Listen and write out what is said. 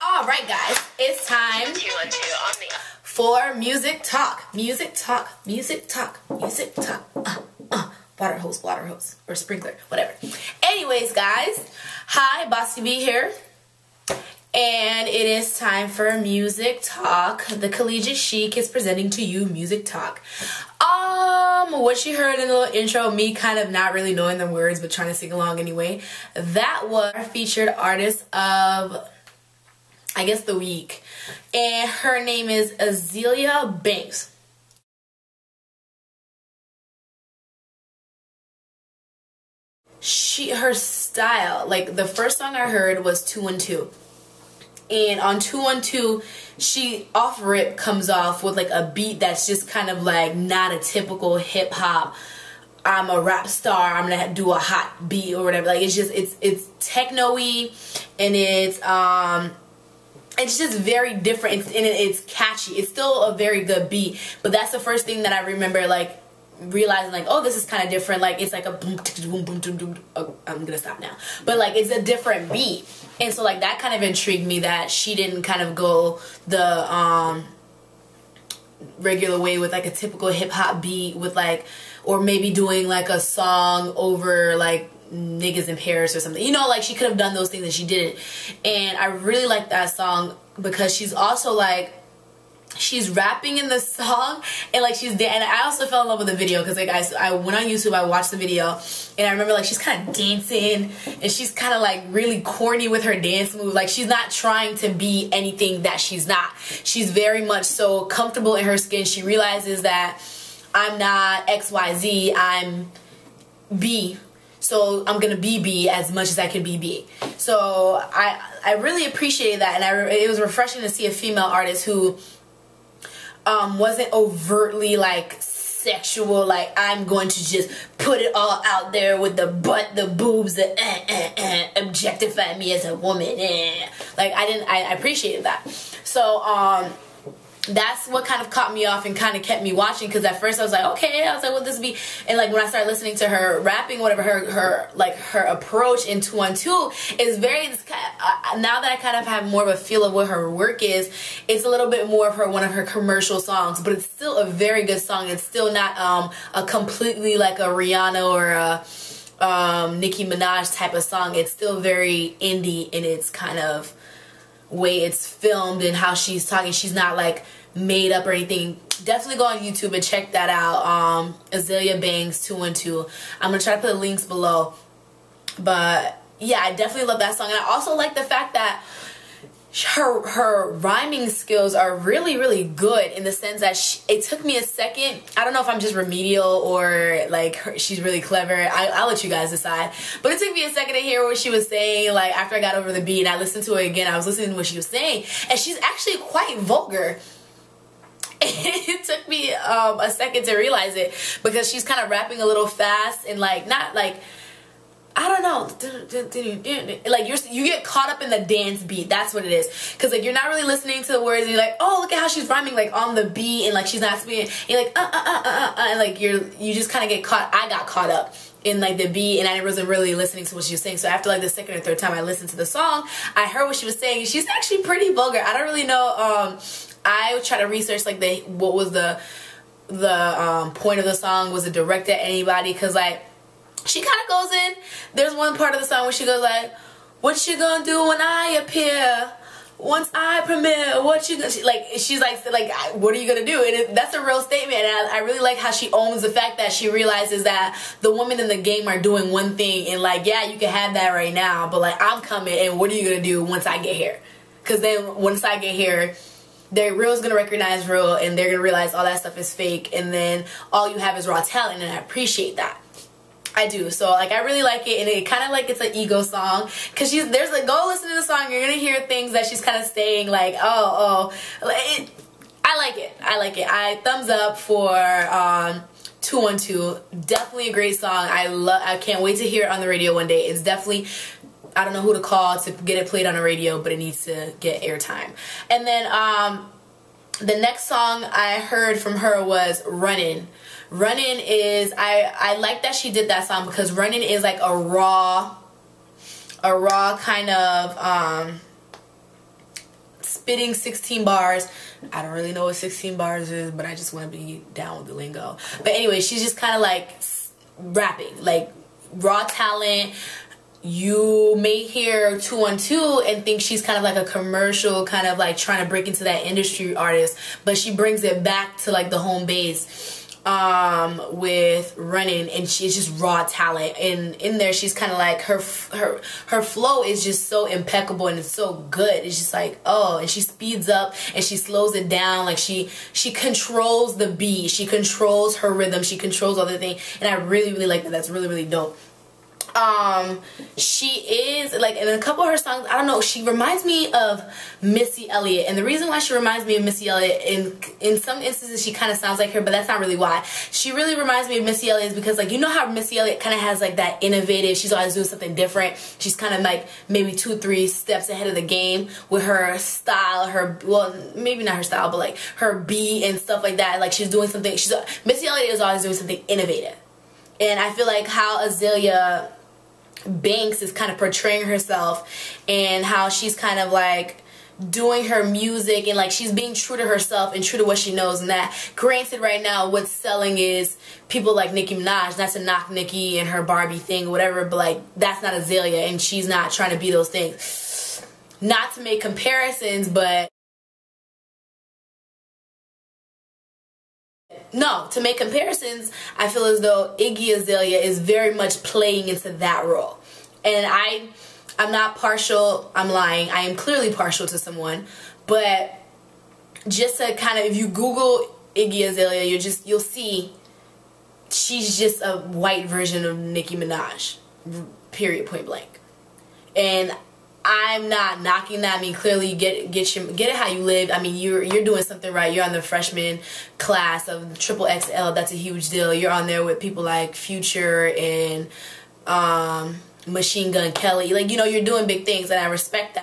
Alright guys, it's time for music talk. Music talk, music talk, music talk. Water hose, or sprinkler, whatever. Anyways guys, hi, BossiiiB here. And it is time for music talk. The Collegiate Chic is presenting to you music talk. What you heard in the little intro, me kind of not really knowing the words but trying to sing along anyway, that was our featured artist of, I guess, the week, and her name is Azealia Banks. Her style, like the first song I heard was 212, and on 212 she off rip comes off with like a beat that's just kind of like not a typical hip hop, I'm a rap star, I'm gonna do a hot beat or whatever. Like it's just it's techno-y, and it's just very different, and it's catchy. It's still a very good beat, but that's the first thing that I remember like realizing, like, oh, this is kind of different. Like it's like a boom boom boom boom boom. Oh, I'm gonna stop now. But like it's a different beat, and so like that kind of intrigued me that she didn't kind of go the regular way with like a typical hip hop beat with like, or maybe doing like a song over like niggas in Paris or something, you know, like she could have done those things and she didn't. And I really like that song because she's also like, she's rapping in the song, and like and I also fell in love with the video because like I went on YouTube, I watched the video, and I remember like she's kind of dancing and she's kind of like really corny with her dance move. Like she's not trying to be anything that she's not. She's very much so comfortable in her skin. She realizes that I'm not XYZ, I'm B. So I'm gonna be B as much as I can be B. So I really appreciated that, and it was refreshing to see a female artist who wasn't overtly like sexual, like I'm going to just put it all out there with the butt, the boobs, the objectify me as a woman. Like I appreciated that. So that's what kind of caught me off and kind of kept me watching, because at first I was like, okay, I was like, what this be? And like when I started listening to her rapping, whatever, her approach in 212 is very, now that I kind of have more of a feel of what her work is, it's a little bit more of one of her commercial songs, but it's still a very good song. It's still not a completely like a Rihanna or a Nicki Minaj type of song. It's still very indie in its kind of way it's filmed and how she's talking. She's not like made up or anything. Definitely go on YouTube and check that out. Azealia Banks 212. I'm gonna try to put the links below. But yeah, I definitely love that song, and I also like the fact that her rhyming skills are really, really good, in the sense that it took me a second. I don't know if I'm just remedial or like she's really clever. I'll let you guys decide. But it took me a second to hear what she was saying. Like after I got over the beat and I listened to it again, I was listening to what she was saying, and she's actually quite vulgar. It took me a second to realize it, because she's kind of rapping a little fast and like not like, I don't know, like you get caught up in the dance beat. That's what it is, because like you're not really listening to the words, and you're like, oh, look at how she's rhyming like on the beat, and like she's not speaking. You're like and like you just kind of get caught. I got caught up in like the beat, and I wasn't really listening to what she was saying. So after like the second or third time I listened to the song, I heard what she was saying. She's actually pretty vulgar. I don't really know. I would try to research like what was the point of the song. Was it directed at anybody? Because like, she kind of goes in, there's one part of the song where she goes like, what you gonna do when I appear? Once I premiere, what you gonna, she's like, what are you gonna do? And that's a real statement, and I really like how she owns the fact that she realizes that the women in the game are doing one thing, and like, yeah, you can have that right now, but like, I'm coming, and what are you gonna do once I get here? Because then once I get here, their real's gonna recognize real, and they're gonna realize all that stuff is fake, and then all you have is raw talent, and I appreciate that. I do. So like I really like it, and it kind of like it's an ego song because there's like, go listen to the song, you're gonna hear things that she's kind of saying like, I like it. I thumbs up for 212. Definitely a great song. I can't wait to hear it on the radio one day. It's definitely, I don't know who to call to get it played on the radio, but it needs to get airtime. And then the next song I heard from her was Runnin'. Runnin' is, I like that she did that song because Runnin' is like a raw kind of spitting 16 bars. I don't really know what 16 bars is, but I just want to be down with the lingo. But anyway, she's just kind of like rapping, like raw talent. You may hear 212 and think she's kind of like a commercial, kind of like trying to break into that industry artist, but she brings it back to like the home base with Running, and she's just raw talent. And in there, she's kind of like her flow is just so impeccable and it's so good. It's just like, oh, and she speeds up and she slows it down. Like she controls the beat, she controls her rhythm, she controls all the things, and I really like that. That's really dope. She is like, in a couple of her songs, I don't know, she reminds me of Missy Elliott, and the reason why she reminds me of Missy Elliott, in some instances she kind of sounds like her, but that's not really why. She really reminds me of Missy Elliott is because, like, you know how Missy Elliott kind of has like that innovative, she's always doing something different, she's kind of like maybe 2-3 steps ahead of the game with her style, her, well, maybe not her style, but like her beat and stuff like that. Like she's doing something, Missy Elliott is always doing something innovative, and I feel like how Azealia Banks is kind of portraying herself and how she's kind of like doing her music and like she's being true to herself and true to what she knows. And that, granted, right now what's selling is people like Nicki Minaj. Not to knock Nicki and her Barbie thing or whatever, but like that's not Azealia, and she's not trying to be those things. Not to make comparisons, but no, to make comparisons, I feel as though Iggy Azalea is very much playing into that role. And I'm not partial, I'm lying, I am clearly partial to someone, but just to kind of, if you Google Iggy Azalea, you'll see she's just a white version of Nicki Minaj, period, point blank. And I'm not knocking that. I mean, clearly you get it how you live. I mean, you're doing something right. You're on the freshman class of XXL. That's a huge deal. You're on there with people like Future and Machine Gun Kelly. Like, you know, you're doing big things, and I respect that.